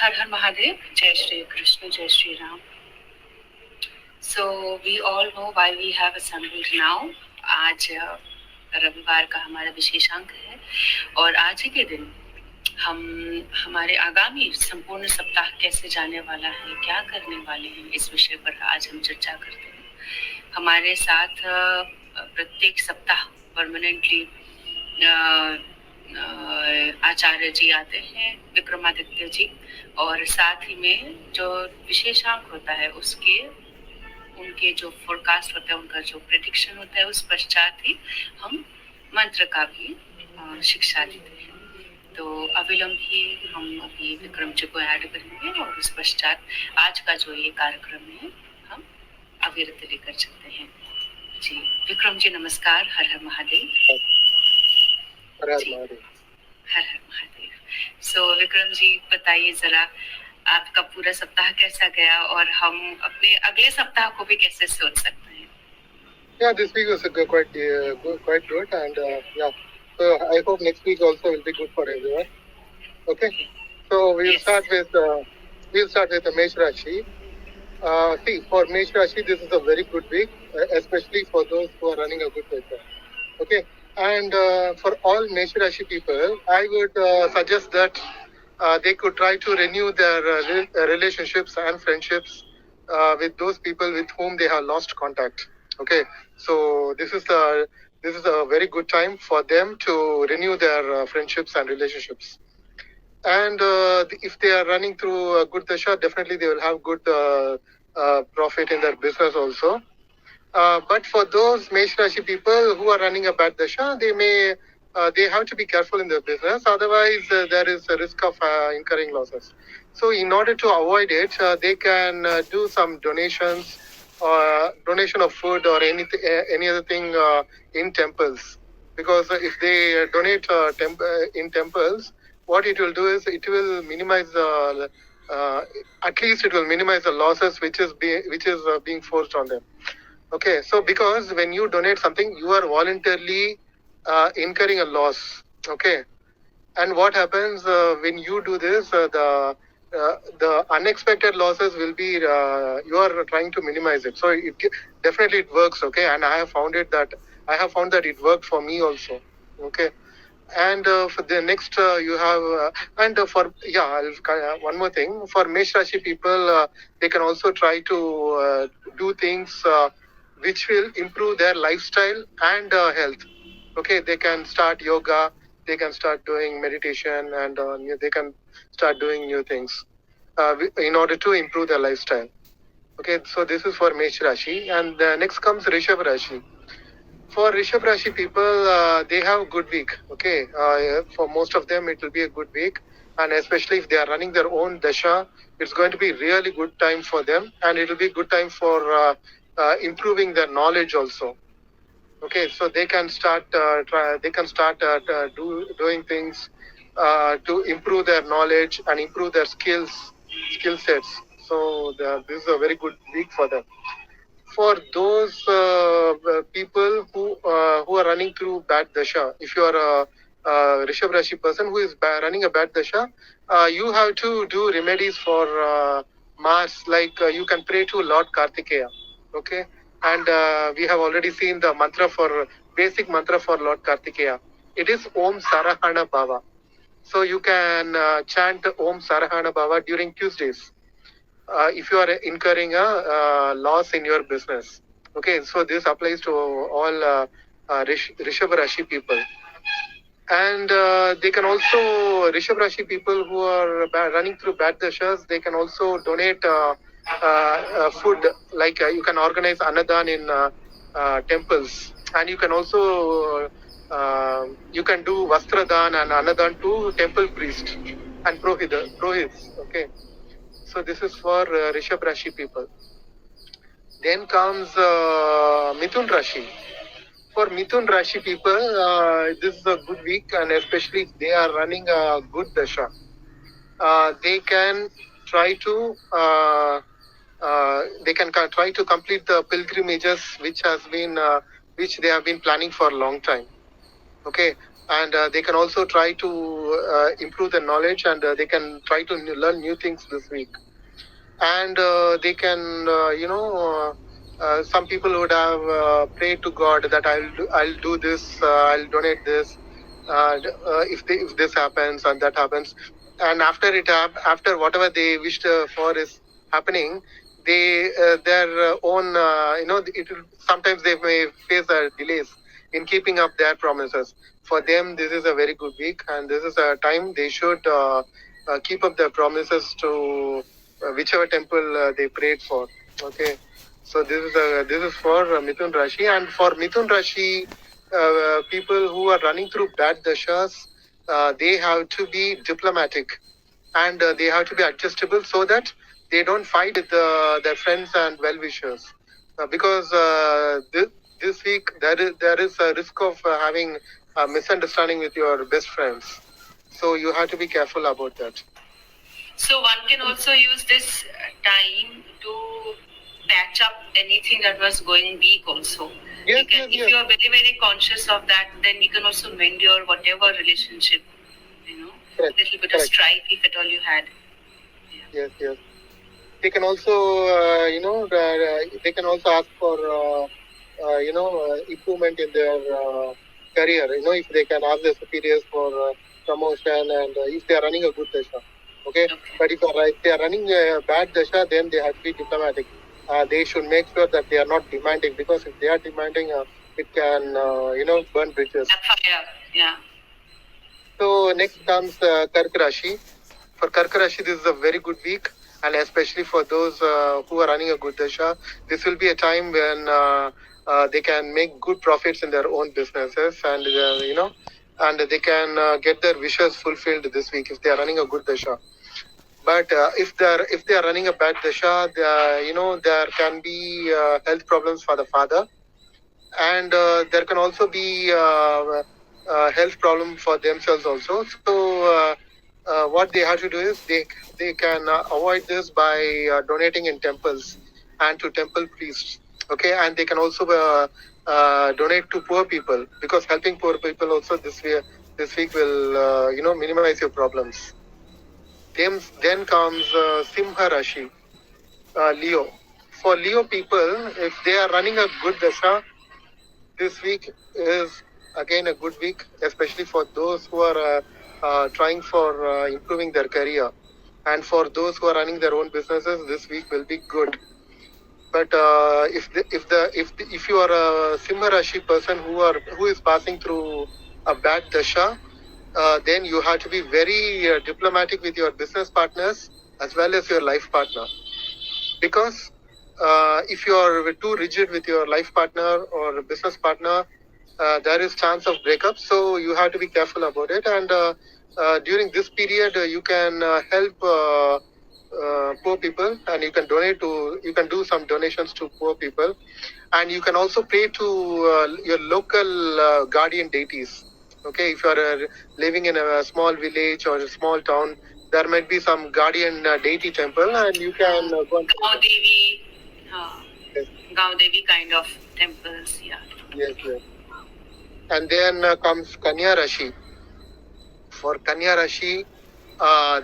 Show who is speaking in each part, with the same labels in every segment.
Speaker 1: Har Har Mahadev, Jai Shri Krishna, Jai Shri Ram. So we all know why we have assembled now. आज रविवार का हमारा विशेषांक है और आज ही के दिन हम हमारे आगामी संपूर्ण सप्ताह कैसे जाने वाला है, क्या करने वाले हैं, इस विषय पर आज हम चर्चा करते हैं। हमारे साथ प्रत्येक सप्ताह परमानेंटली आचार्य जी आते हैं, विक्रमादित्य जी, और साथ ही में जो विशेषांक होता है उनके जो फोरकास्ट होता है, उनका जो प्रेडिक्शन होता है, उस पश्चात ही हम मंत्र का भी शिक्षा देते हैं। तो अविलंब ही हम अभी विक्रम जी को ऐड करेंगे और उस पश्चात आज का जो ये कार्यक्रम है हम अविरत लेकर चलते हैं। जी विक्रम जी नमस्कार। हर हर महादेव।
Speaker 2: हर हर महादेव।
Speaker 1: हर हर महादेव। सो विक्रम जी बताइए जरा आपका पूरा सप्ताह कैसा गया और हम अपने अगले सप्ताह को भी कैसे सोच सकते हैं?
Speaker 2: Yeah, this week was quite good, and yeah, so I hope next week also will be good for everyone. Okay, so we'll start with the Mesh Rashi. See, for Mesh Rashi, this is a very good week, especially for those who are running a good business. Okay, and for all Mesh Rashi people, I would suggest that they could try to renew their relationships and friendships with those people with whom they have lost contact. Okay, so this is a very good time for them to renew their friendships and relationships. And if they are running through a good dasha, definitely they will have good profit in their business also. But for those Mesh Rashi people who are running a bad dasha, they have to be careful in their business. Otherwise, there is a risk of incurring losses. So in order to avoid it, they can do some donations, donation of food or any other thing in temples. Because if they donate in temples, what it will do is it will minimize at least it will minimize the losses which is being forced on them. Okay, so because when you donate something, you are voluntarily incurring a loss. Okay, and what happens when you do this? The unexpected losses will be you are trying to minimize it. So definitely it works. Okay, and I have found that it worked for me also. Okay. And for the next, you have, one more thing. For Mesh Rashi people, they can also try to do things which will improve their lifestyle and health. Okay, they can start yoga, they can start doing meditation, and they can start doing new things in order to improve their lifestyle. Okay, so this is for Mesh Rashi. And next comes Rishabh Rashi. For Rishabh Rashi people, they have a good week. Okay, for most of them, it will be a good week, and especially if they are running their own dasha, it's going to be really good time for them, and it will be good time for improving their knowledge also. Okay, so they can start doing things to improve their knowledge and improve their skill sets. So this is a very good week for them. For those people who are running through bad dasha, if you are a Rishabh Rashi person who is running a bad dasha, you have to do remedies for Mars, like you can pray to Lord Kartikeya. Okay, and we have already seen the basic mantra for Lord Kartikeya. It is Om Sarahana Bhava. So you can chant Om Sarahana Bhava during Tuesdays. If you are incurring a loss in your business. Okay, so this applies to all Rishabh Rashi people. And they can also, Rishabh Rashi people who are running through bad dashas, they can also donate food, like you can organize Annadan in temples. And you can also, you can do Vastradan and Annadan to temple priest and Prohits. Okay. So this is for Rishabh Rashi people. Then comes Mithun Rashi. For Mithun Rashi people, this is a good week, and especially if they are running a good dasha, they can try to try to complete the pilgrimages which they have been planning for a long time. Okay, and they can also try to improve their knowledge, and they can try to learn new things this week. And they can, some people would have prayed to God that I'll do this, I'll donate this, if this happens and that happens, and after whatever they wished for is happening, they their own, sometimes they may face delays in keeping up their promises. For them, this is a very good week, and this is a time they should keep up their promises to whichever temple they prayed for. Okay, so this is for Mithun Rashi, and for Mithun Rashi people who are running through bad dashas, they have to be diplomatic, and they have to be adjustable so that they don't fight with their friends and well-wishers, because this week there is a risk of having a misunderstanding with your best friends. So you have to be careful about that.
Speaker 1: So one can also use this time to patch up anything that was going weak also.
Speaker 2: Yes,
Speaker 1: if you are very, very conscious of that, then you can also mend your whatever relationship,
Speaker 2: Correct.
Speaker 1: little bit of strife if at all you had.
Speaker 2: Yeah. Yes. They can also, they can also ask for, improvement in their career. If they can ask their superiors for promotion, and if they are running a good dasha. Okay. But if they are running a bad dasha, then they have to be diplomatic. They should make sure that they are not demanding, because if they are demanding, it can, burn bridges.
Speaker 1: Fire. Yeah.
Speaker 2: So next comes Karka Rashi. For Karka Rashi, this is a very good week, and especially for those who are running a good dasha, this will be a time when they can make good profits in their own businesses, and and they can get their wishes fulfilled this week if they are running a good dasha. But if they are running a bad dasha, there can be health problems for the father, and there can also be health problem for themselves also. So what they have to do is they can avoid this by donating in temples and to temple priests. Okay, and they can also donate to poor people, because helping poor people also this week will minimize your problems. Then comes Simha Rashi, Leo. For Leo people, if they are running a good dasha, this week is again a good week, especially for those who are trying for improving their career, and for those who are running their own businesses, this week will be good. But if you are a Simha Rashi person who is passing through a bad dasha, then you have to be very diplomatic with your business partners as well as your life partner, because if you are too rigid with your life partner or business partner, there is chance of breakup. So you have to be careful about it. And during this period, you can help poor people, and you can do some donations to poor people, and you can also pray to your local guardian deities. Okay, if you are living in a small village or a small town, there might be some guardian deity temple, and you can go and
Speaker 1: Gaon Devi, Gaon Devi kind of temples, yeah.
Speaker 2: Yes. And then comes Kanya Rashi. For Kanya Rashi,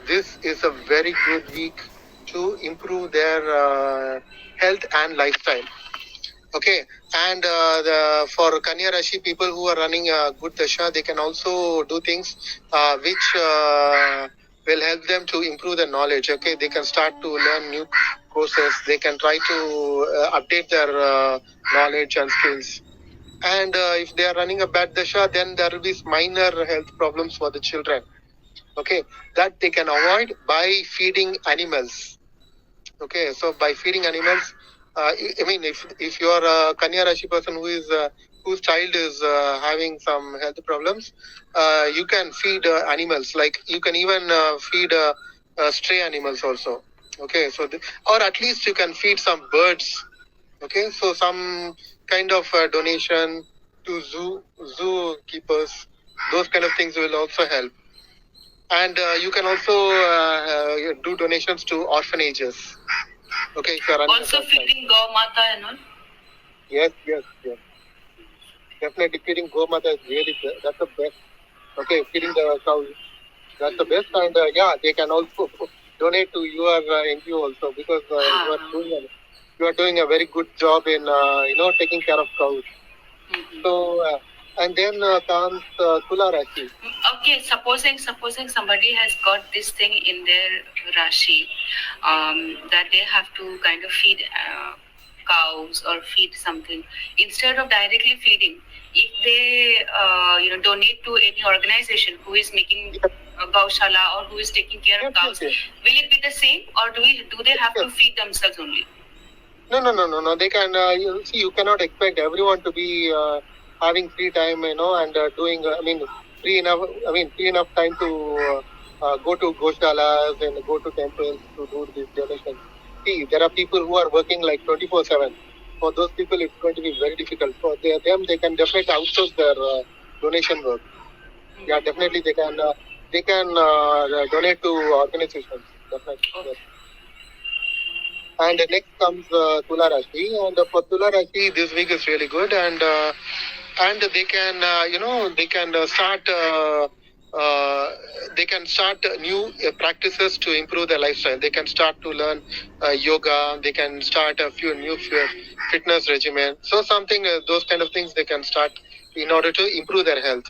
Speaker 2: this is a very good week to improve their health and lifestyle. Okay, and for Kanya Rashi people who are running a good dasha, they can also do things which will help them to improve their knowledge. Okay, they can start to learn new courses. They can try to update their knowledge and skills. And if they are running a bad dasha, then there will be minor health problems for the children. Okay, that they can avoid by feeding animals. Okay, so by feeding animals, if you are a Kanya Rashi person whose child is having some health problems, you can feed animals. Like you can even feed stray animals also. Okay, so or at least you can feed some birds. Okay, so some kind of donation to zoo keepers, those kind of things will also help. And you can also do donations to orphanages. Okay, if you are
Speaker 1: also feeding Go Mata and all.
Speaker 2: Yes. Definitely feeding Go Mata is really good. That's the best. Okay, feeding the cows. That's the best. And they can also donate to your NGO also, because you are doing a very good job in taking care of cows. So and then comes Tula Rashi.
Speaker 1: Okay, supposing somebody has got this thing in their rashi, that they have to kind of feed cows or feed something, instead of directly feeding, if they donate to any organization who is making a gaushala or who is taking care of cows, will it be the same, or do they have to feed themselves only?
Speaker 2: No. They can. You cannot expect everyone to be having free time, and doing. Free enough time to go to goshalas and go to temples to do this donation. See, there are people who are working like 24/7. For those people, it's going to be very difficult. For them, they can definitely outsource their donation work. Yeah, definitely they can. They can donate to organizations. Definitely. Okay. Yes. And next comes Tula Rashi, and for Tula Rashi, this week is really good, and they can they can start new practices to improve their lifestyle. They can start to learn yoga. They can start a few new fitness regimen. So something those kind of things they can start in order to improve their health.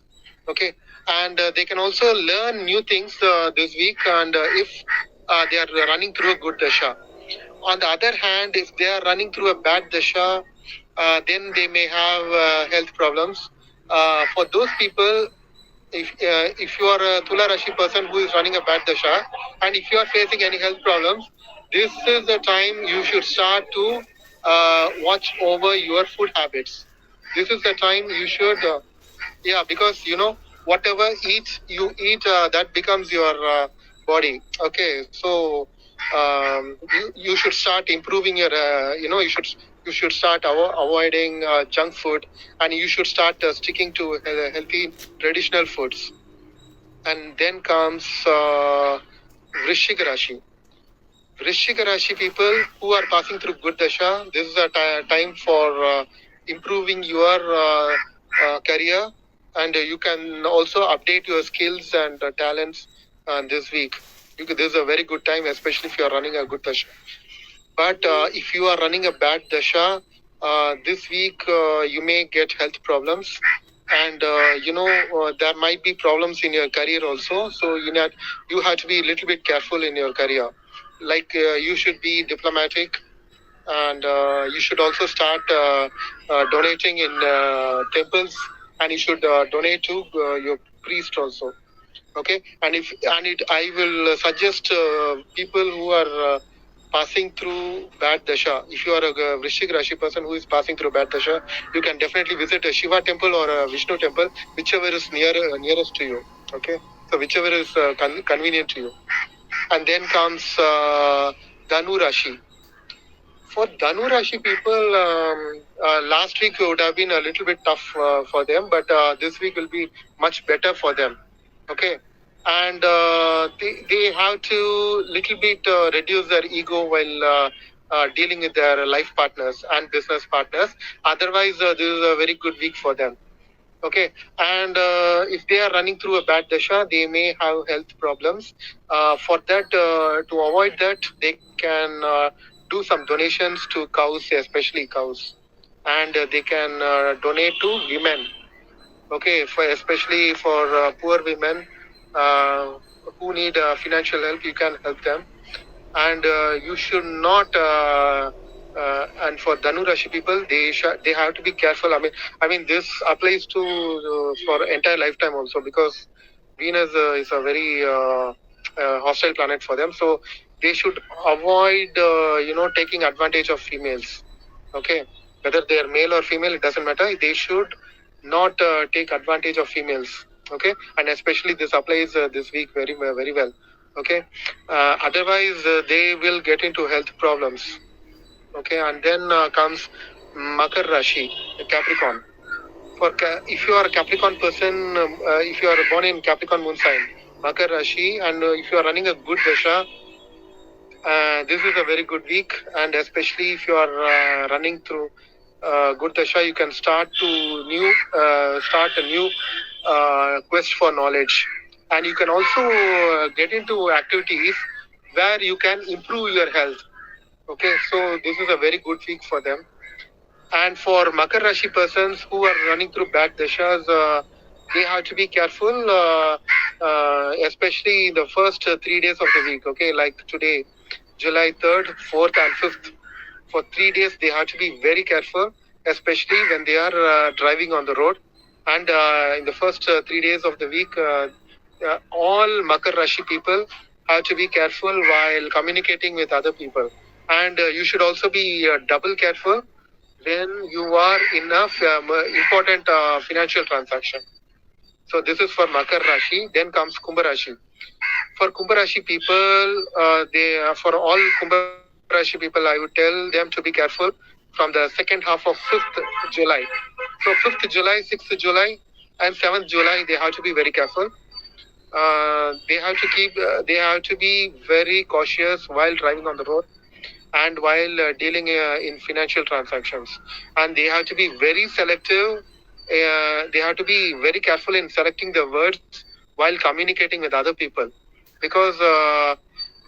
Speaker 2: Okay, and they can also learn new things this week, and if they are running through a good dasha. On the other hand, if they are running through a bad dasha, then they may have health problems. For those people, if you are a Tula Rashi person who is running a bad dasha, and if you are facing any health problems, this is the time you should start to watch over your food habits. This is the time you should, because whatever you eat, that becomes your body. Okay, so you should start improving your you should start avoiding junk food, and you should start sticking to healthy traditional foods. And then comes Vrishik Rashi. Vrishik Rashi people who are passing through good dasha, this is a time for improving your career, and you can also update your skills and talents this week. This is a very good time, especially if you are running a good dasha. But if you are running a bad dasha, this week you may get health problems, and there might be problems in your career also. So you have to be a little bit careful in your career. Like you should be diplomatic, and you should also start donating in temples, and you should donate to your priest also. Okay, and I will suggest people who are passing through bad dasha. If you are a Vrishik Rashi person who is passing through bad dasha, you can definitely visit a Shiva temple or a Vishnu temple, whichever is nearest to you. Okay, so whichever is convenient to you. And then comes Dhanu Rashi. For Dhanu Rashi people, last week would have been a little bit tough for them, but this week will be much better for them. Okay, and they have to little bit reduce their ego while dealing with their life partners and business partners. Otherwise, this is a very good week for them. Okay, and if they are running through a bad dasha, they may have health problems. For that, to avoid that, they can do some donations to cows, especially cows, and they can donate to women. Okay, especially for poor women who need financial help, you can help them, and you should not. And for Dhanu Rashi people, they have to be careful. I mean, this applies to for entire lifetime also, because Venus is a very hostile planet for them. So they should avoid, taking advantage of females. Okay, whether they are male or female, it doesn't matter. They should not take advantage of females. Okay, and especially this applies this week very well. Okay, otherwise they will get into health problems. Okay, and then comes Makar Rashi, Capricorn. If you are a Capricorn person, if you are born in Capricorn moon sign, Makar Rashi, and if you are running a good dasha, this is a very good week, and especially if you are running through good dasha, you can start a new quest for knowledge. And you can also get into activities where you can improve your health. Okay, so this is a very good week for them. And for Makar Rashi persons who are running through bad dashas, they have to be careful, especially in the first 3 days of the week. Okay, like today, July 3rd, 4th, and 5th. For 3 days, they have to be very careful, especially when they are driving on the road. And in the first 3 days of the week, all Makar Rashi people have to be careful while communicating with other people. And you should also be double careful when you are in a important financial transaction. So this is for Makar Rashi. Then comes Kumbha Rashi. For Kumbha Rashi people, for all Kumbha Rashi people, I would tell them to be careful from the second half of 5th July. So 5th July, 6th July, and 7th July, they have to be very careful. They have to be very cautious while driving on the road and while dealing in financial transactions. And they have to be very selective. They have to be very careful in selecting the words while communicating with other people, because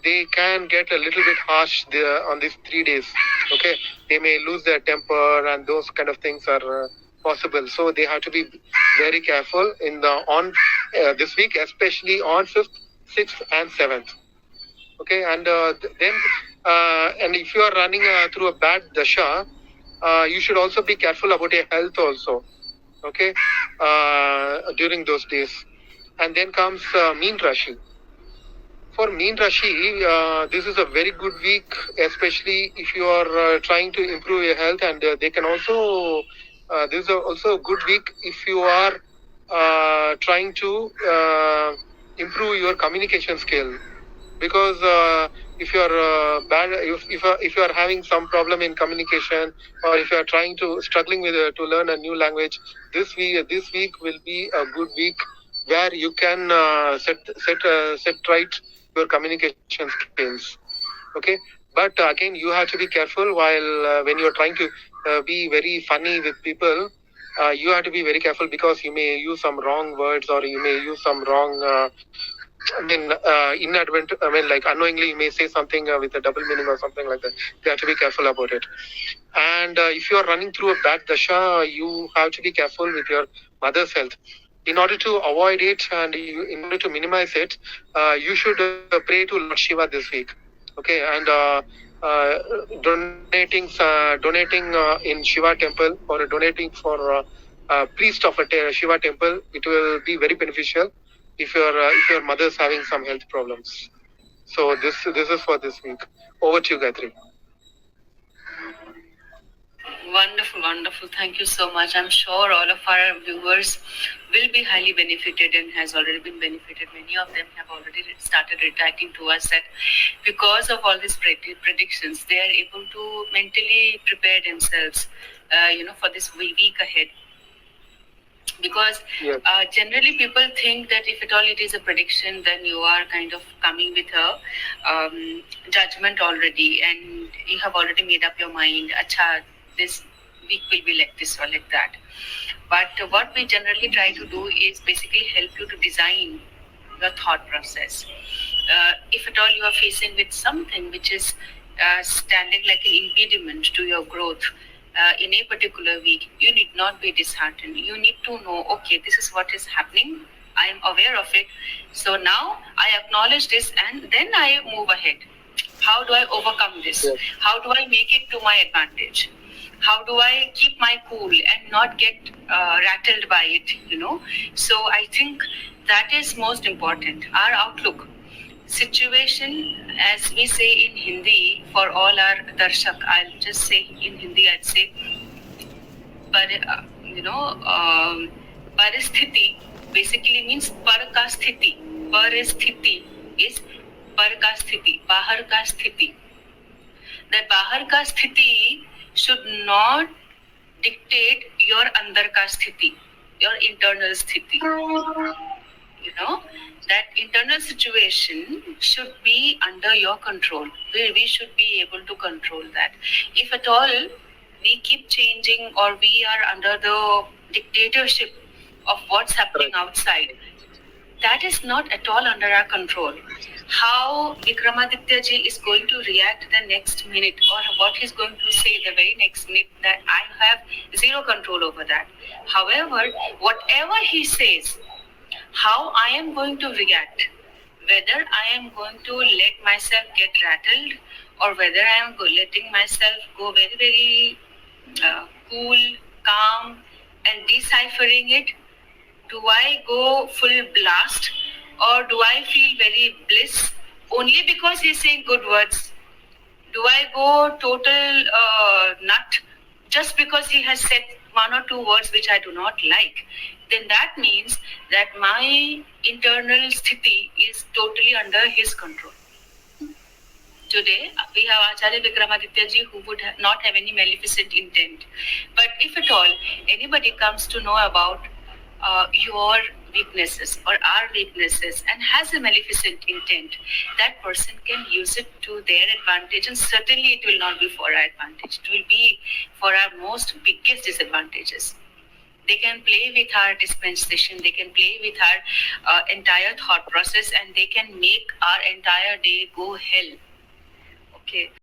Speaker 2: they can get a little bit harsh on these 3 days. Okay, they may lose their temper, and those kind of things are possible. So they have to be very careful on this week, especially on 5th, 6th, and 7th. Okay, and and if you are running through a bad dasha, you should also be careful about your health also. Okay, during those days. And then comes Meen Rashi. For Meen Rashi, this is a very good week, especially if you are trying to improve your health. And they can also, this is also a good week if you are trying to improve your communication skill. Because if you are if you are having some problem in communication, or if you are struggling with to learn a new language, this week will be a good week where you can set right your communication skills. Okay, but again, you have to be careful while when you are trying to be very funny with people. You have to be very careful, because you may use some wrong words, or you may use some wrong like unknowingly, you may say something with a double meaning or something like that. You have to be careful about it. And if you are running through a bad dasha, you have to be careful with your mother's health. In order to avoid it, and in order to minimize it, you should pray to Lord Shiva this week. Okay, and donating in Shiva temple, or donating for a priest of a Shiva temple, it will be very beneficial if your mother is having some health problems. So this is for this week. Over to you, Gayatri.
Speaker 1: Wonderful, wonderful. Thank you so much. I'm sure all of our viewers will be highly benefited and has already been benefited. Many of them have already started writing to us that because of all these predictions, they are able to mentally prepare themselves, for this week ahead. Because generally people think that if at all it is a prediction, then you are kind of coming with a judgment already, and you have already made up your mind, acha, this week will be like this or like that. But what we generally try to do is basically help you to design your thought process. If at all you are facing with something which is standing like an impediment to your growth, in a particular week, you need not be disheartened. You need to know, okay, this is what is happening. I am aware of it. So now I acknowledge this, and then I move ahead. How do I overcome this?
Speaker 2: Yes.
Speaker 1: How do I make it to my advantage? How do I keep my cool and not get rattled by it, So I think that is most important. Our outlook. Situation, as we say in Hindi, for all our darshak, I'll just say in Hindi, I'd say, paristhiti basically means par ka sthiti. Paristhiti is par ka sthiti, bahar ka sthiti. That bahar ka sthiti should not dictate your andar ka sthiti, your internal sthiti. That internal situation should be under your control. We should be able to control that. If at all we keep changing, or we are under the dictatorship of what's happening outside, that is not at all under our control. How Vikramaditya ji is going to react the next minute, or what he's going to say the very next minute, that I have zero control over that. However, whatever he says, how I am going to react, whether I am going to let myself get rattled, or whether I am letting myself go very, very cool, calm, and deciphering it. Do I go full blast, or do I feel very bliss only because he's saying good words? Do I go total nut just because he has said one or two words which I do not like? Then that means that my internal sthiti is totally under his control. Today, we have Acharya Vikramaditya ji, who would not have any maleficent intent. But if at all anybody comes to know about your weaknesses or our weaknesses and has a maleficent intent, that person can use it to their advantage, and certainly it will not be for our advantage. It will be for our most biggest disadvantages. They can play with our dispensation, they can play with our entire thought process, and they can make our entire day go hell. Okay.